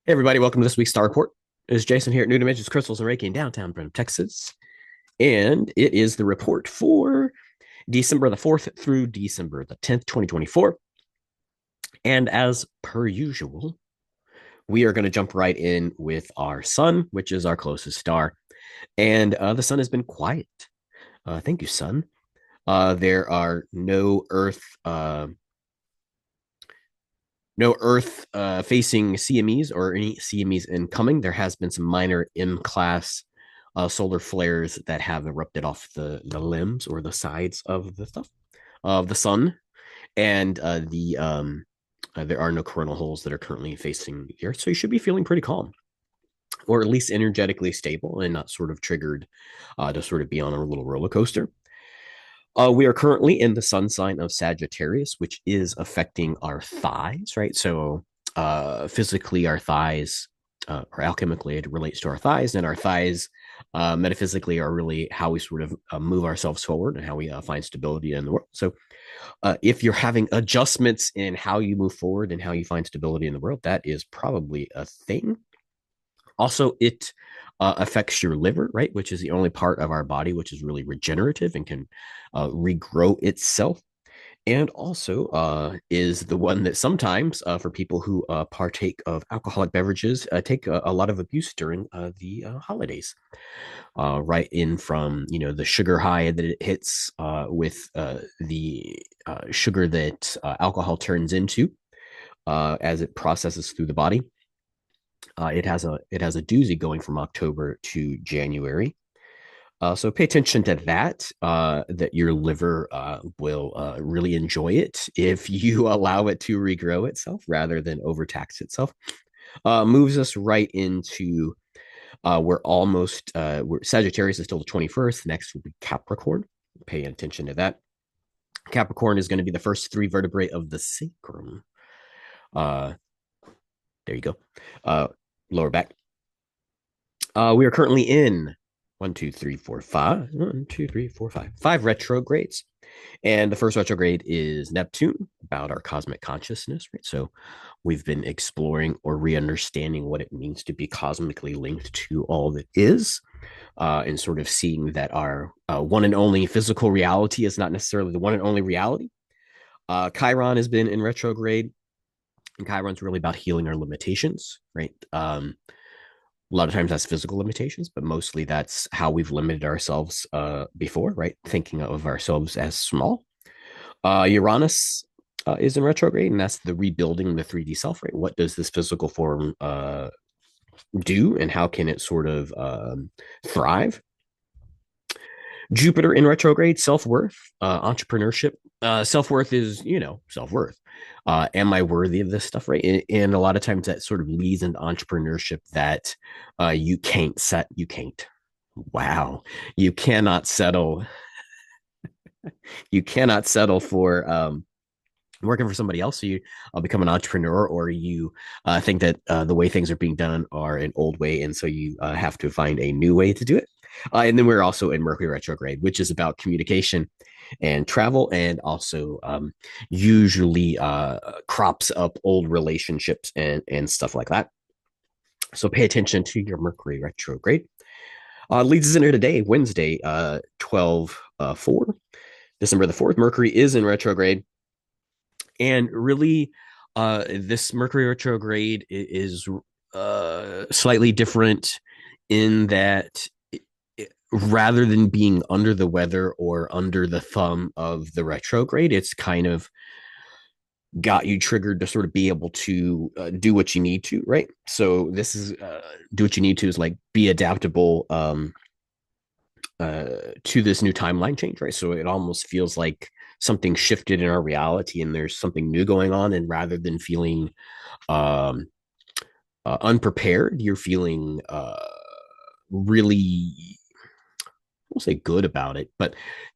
Hey everybody, welcome to this week's Star Report. It's Jason here at New Dimensions Crystals and Reiki in downtown Brenham, Texas. And it is the report for December the 4th through December the 10th, 2024. And as per usual, we are going to jump right in with our sun, which is our closest star. And the sun has been quiet. Thank you, sun. There are no Earth facing CMEs or any CMEs incoming. There has been some minor M class solar flares that have erupted off the limbs or the sides of the stuff of the sun, and there are no coronal holes that are currently facing the Earth, so you should be feeling pretty calm, or at least energetically stable, and not sort of triggered to sort of be on a little roller coaster. We are currently in the sun sign of Sagittarius, which is affecting our thighs, right? So, physically, our thighs, or alchemically, it relates to our thighs, and our thighs, metaphysically, are really how we sort of move ourselves forward and how we find stability in the world. So, if you're having adjustments in how you move forward and how you find stability in the world, that is probably a thing. Also, it affects your liver, right? Which is the only part of our body which is really regenerative and can regrow itself. And also is the one that sometimes, for people who partake of alcoholic beverages, take a lot of abuse during the holidays. Right in from the sugar high that it hits with the sugar that alcohol turns into as it processes through the body. It has a doozy going from October to January. So pay attention to that. That your liver will really enjoy it if you allow it to regrow itself rather than overtax itself. Moves us right into we're Sagittarius is still the 21st. Next will be Capricorn. Pay attention to that. Capricorn is going to be the first three vertebrae of the sacrum. Uh, there you go. Lower back. We are currently in 5 retrogrades. And the first retrograde is Neptune, about our cosmic consciousness, right? So we've been exploring or re-understanding what it means to be cosmically linked to all that is, and sort of seeing that our one and only physical reality is not necessarily the one and only reality. Chiron has been in retrograde, and Chiron's really about healing our limitations, right? A lot of times that's physical limitations, but mostly that's how we've limited ourselves before, right? Thinking of ourselves as small. Uranus is in retrograde, and that's the rebuilding the 3D self, right? What does this physical form do, and how can it sort of thrive? Jupiter in retrograde, self worth, entrepreneurship. Self worth is, self worth. Am I worthy of this stuff, right? And a lot of times that sort of leads into entrepreneurship that you can't set, you can't. Wow. You cannot settle. You cannot settle for working for somebody else. So you become an entrepreneur, or you think that the way things are being done are an old way. And so you have to find a new way to do it. And then we're also in Mercury retrograde, which is about communication and travel, and also usually crops up old relationships and stuff like that. So pay attention to your Mercury retrograde. Leads us into today, Wednesday, 12 4, December the 4th. Mercury is in retrograde. And really, this Mercury retrograde is slightly different in that rather than being under the weather or under the thumb of the retrograde, it's kind of got you triggered to sort of be able to do what you need to, right? So this is do what you need to is like be adaptable to this new timeline change, right? So it almost feels like something shifted in our reality and there's something new going on. And rather than feeling um, unprepared, you're feeling really, I won't say good about it, but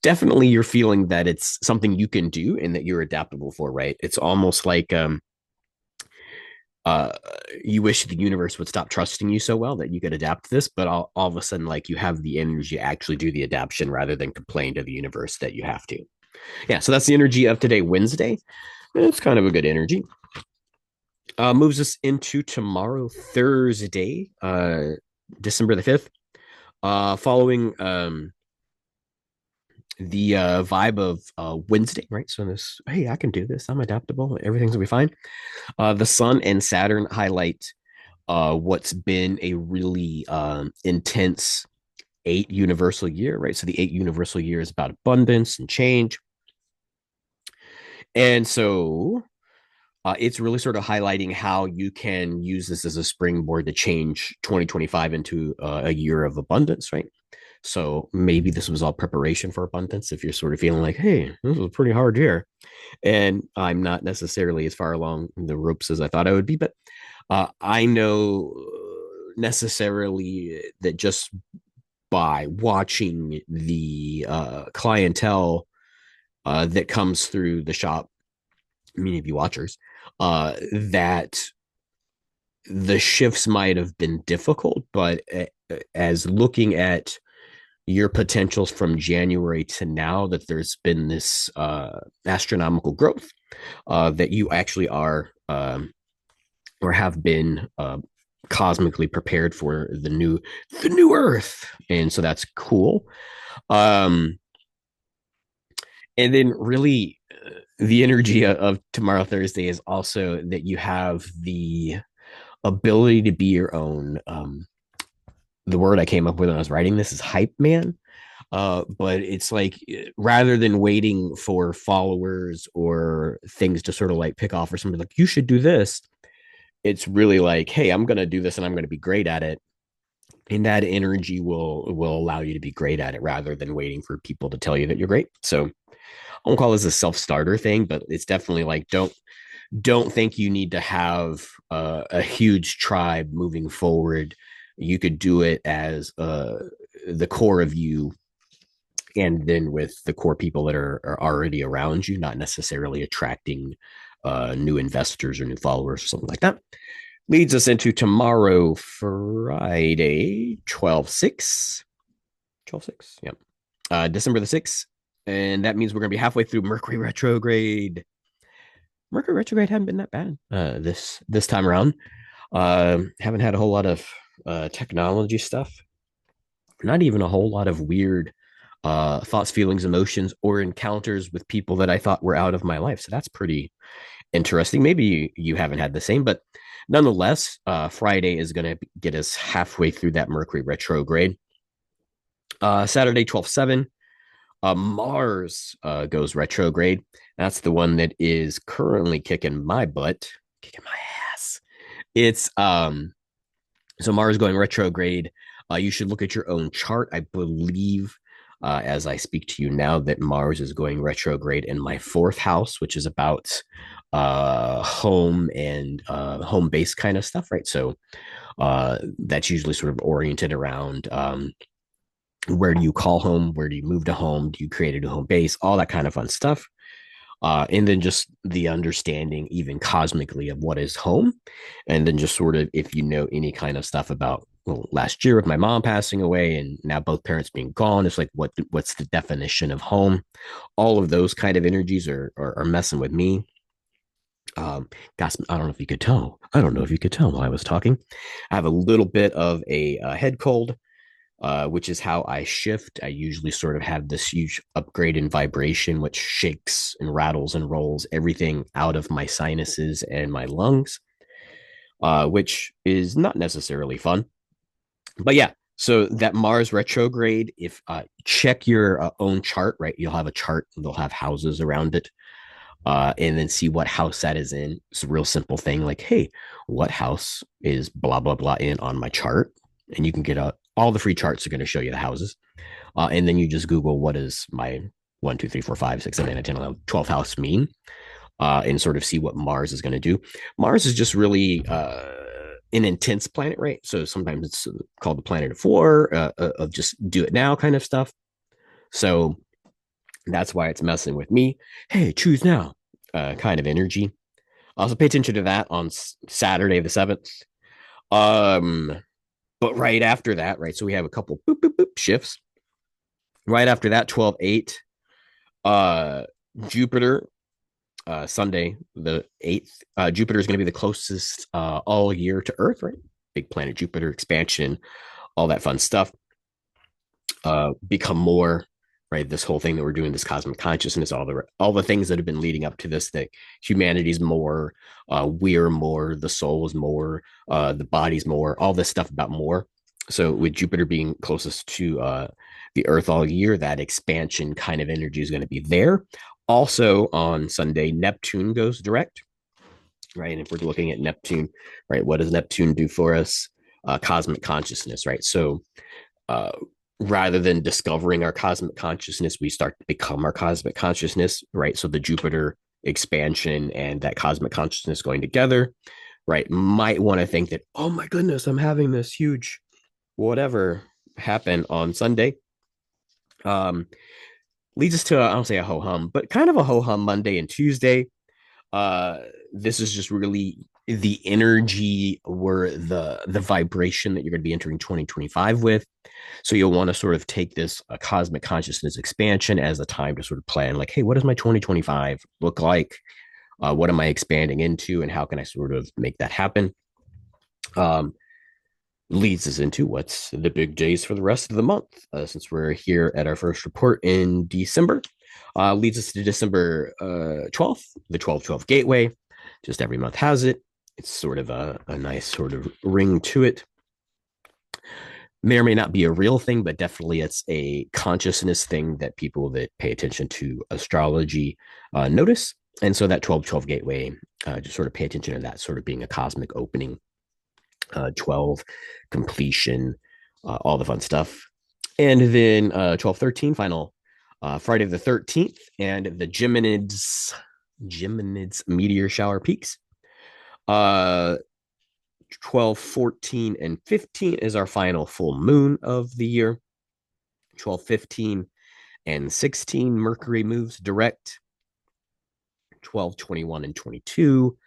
definitely you're feeling that it's something you can do and that you're adaptable for, right? It's almost like uh, you wish the universe would stop trusting you so well that you could adapt this, but all of a sudden, like you have the energy to actually do the adaptation rather than complain to the universe that you have to. Yeah, so that's the energy of today, Wednesday. It's kind of a good energy. Moves us into tomorrow, Thursday, December the 5th. Following the vibe of Wednesday, right? So this, hey, I can do this. I'm adaptable. Everything's gonna be fine. The Sun and Saturn highlight what's been a really intense eight universal year, right? So the eight universal year is about abundance and change. And so it's really sort of highlighting how you can use this as a springboard to change 2025 into a year of abundance, right? So maybe this was all preparation for abundance. If you're sort of feeling like, hey, this was a pretty hard year, and I'm not necessarily as far along the ropes as I thought I would be, but I know necessarily that just by watching the clientele that comes through the shop, many of you watchers, that the shifts might have been difficult, but as looking at your potentials from January to now, that there's been this astronomical growth, that you actually are or have been cosmically prepared for the new Earth, and so that's cool. Um, and then really the energy of tomorrow Thursday is also that you have the ability to be your own. The word I came up with when I was writing this is hype man. But it's like rather than waiting for followers or things to sort of like pick off or somebody like you should do this, it's really like, hey, I'm gonna do this and I'm gonna be great at it. And that energy will allow you to be great at it rather than waiting for people to tell you that you're great. So I won't call this a self-starter thing, but it's definitely like don't think you need to have a huge tribe moving forward. You could do it as the core of you, and then with the core people that are already around you, not necessarily attracting new investors or new followers or something like that. Leads us into tomorrow, Friday, 12/6. 12/6, yeah. December the 6th. And that means we're going to be halfway through Mercury retrograde. Mercury retrograde hadn't been that bad this time around. Haven't had a whole lot of technology stuff. Not even a whole lot of weird thoughts, feelings, emotions, or encounters with people that I thought were out of my life. So that's pretty interesting. Maybe you haven't had the same, but nonetheless, Friday is going to get us halfway through that Mercury retrograde. Saturday, 12/7, Mars goes retrograde. That's the one that is currently kicking my butt, kicking my ass. It's so Mars going retrograde. You should look at your own chart. I believe, as I speak to you now, that Mars is going retrograde in my fourth house, which is about home and home base kind of stuff, right? So that's usually sort of oriented around where do you call home, where do you move to home, do you create a new home base, all that kind of fun stuff. And then just the understanding, even cosmically, of what is home. And then just sort of, if you know any kind of stuff about, well, last year with my mom passing away and now both parents being gone, it's like, what's the definition of home? All of those kind of energies are messing with me. Got some, I don't know if you could tell. I don't know if you could tell while I was talking. I have a little bit of a head cold, which is how I shift. I usually sort of have this huge upgrade in vibration, which shakes and rattles and rolls everything out of my sinuses and my lungs, which is not necessarily fun. But yeah, so that Mars retrograde, if check your own chart, right? You'll have a chart, they'll have houses around it. And then see what house that is in. It's a real simple thing like, hey, what house is blah, blah, blah in on my chart? And you can get all the free charts are going to show you the houses. And then you just Google what is my 1, 2, 3, 4, 5, 6, 7, 8, 9, 10, 11, 12 house mean, and sort of see what Mars is going to do. Mars is just really an intense planet, right? So sometimes it's called the planet of war, of just do it now kind of stuff. So that's why it's messing with me. Hey, choose now, kind of energy. Also, pay attention to that on Saturday the 7th. Um, but right after that, right? So we have a couple boop, boop, boop shifts. Right after that, 12/8, uh, Jupiter Sunday, the 8th, Jupiter is going to be the closest all year to Earth, right? Big planet Jupiter, expansion, all that fun stuff. Become more, right? This whole thing that we're doing, this cosmic consciousness, all the things that have been leading up to this, that humanity's more, we're more, the soul is more, the body's more, all this stuff about more. So with Jupiter being closest to the Earth all year, that expansion kind of energy is going to be there. Also on Sunday, Neptune goes direct, right? And if we're looking at Neptune, right, what does Neptune do for us? Cosmic consciousness, right? So uh, rather than discovering our cosmic consciousness, we start to become our cosmic consciousness, right? So the Jupiter expansion and that cosmic consciousness going together, right? Might want to think that, oh my goodness, I'm having this huge whatever happen on Sunday. Um, Leads us to, I don't say a ho hum, but kind of a ho hum Monday and Tuesday. Uh, this is just really the energy or the vibration that you're going to be entering 2025 with. So you'll want to sort of take this cosmic consciousness expansion as a time to sort of plan, like, hey, what does my 2025 look like? What am I expanding into, and how can I sort of make that happen? Um, Leads us into what's the big days for the rest of the month, since we're here at our first report in December. Leads us to December 12th, the 12/12 gateway. Just every month has it. It's sort of a nice sort of ring to it. May or may not be a real thing, but definitely it's a consciousness thing that people that pay attention to astrology notice. And so that 12/12 gateway, just sort of pay attention to that sort of being a cosmic opening, 12 completion, all the fun stuff. And then 12/13, final Friday the 13th, and the Geminids meteor shower peaks. 12, 14, and 15 is our final full moon of the year. 12, 15, and 16, Mercury moves direct. 12, 21, and 22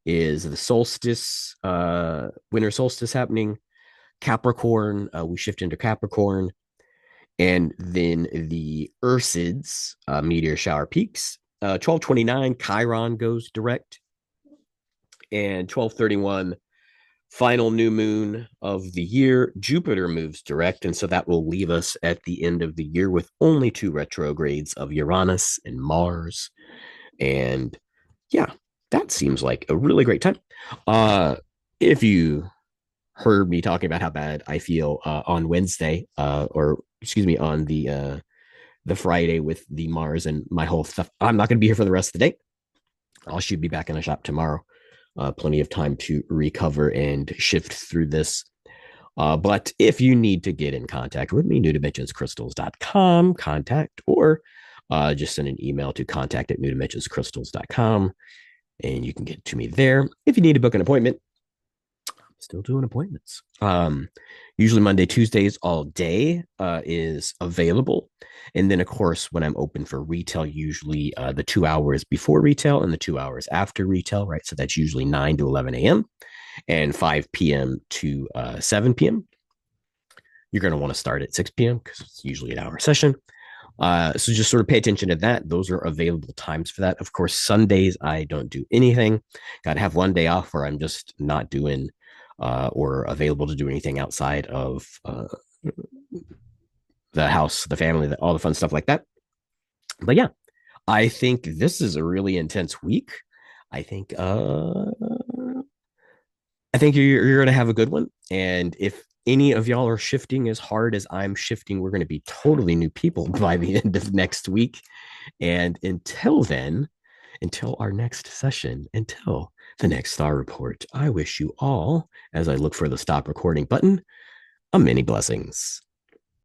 is the solstice, winter solstice happening. Capricorn, we shift into Capricorn. And then the Ursids meteor shower peaks. 12/29, Chiron goes direct. And 12/31, final new moon of the year, Jupiter moves direct. And so that will leave us at the end of the year with only two retrogrades of Uranus and Mars. And yeah, that seems like a really great time. If you heard me talking about how bad I feel on Wednesday, or excuse me, on the Friday with the Mars and my whole stuff, I'm not going to be here for the rest of the day. I should be back in the shop tomorrow. Plenty of time to recover and shift through this. But if you need to get in contact with me, newdimensionscrystals.com, contact, or just send an email to contact@newdimensionscrystals.com, and you can get to me there. If you need to book an appointment, I'm still doing appointments. Usually Monday, Tuesdays all day is available. And then, of course, when I'm open for retail, usually the 2 hours before retail and the 2 hours after retail, right? So that's usually 9 to 11 a.m. and 5 p.m. to 7 p.m. You're going to want to start at 6 p.m. because it's usually an hour session. So just sort of pay attention to that. Those are available times for that. Of course, Sundays, I don't do anything. Got to have one day off where I'm just not doing or available to do anything outside of the house, the family, all the fun stuff like that. But yeah, I think this is a really intense week. I think I think you're going to have a good one. And if any of y'all are shifting as hard as I'm shifting, we're going to be totally new people by the end of next week. And until then, until our next session, until the next star report, I wish you all, as I look for the stop recording button, a many blessings.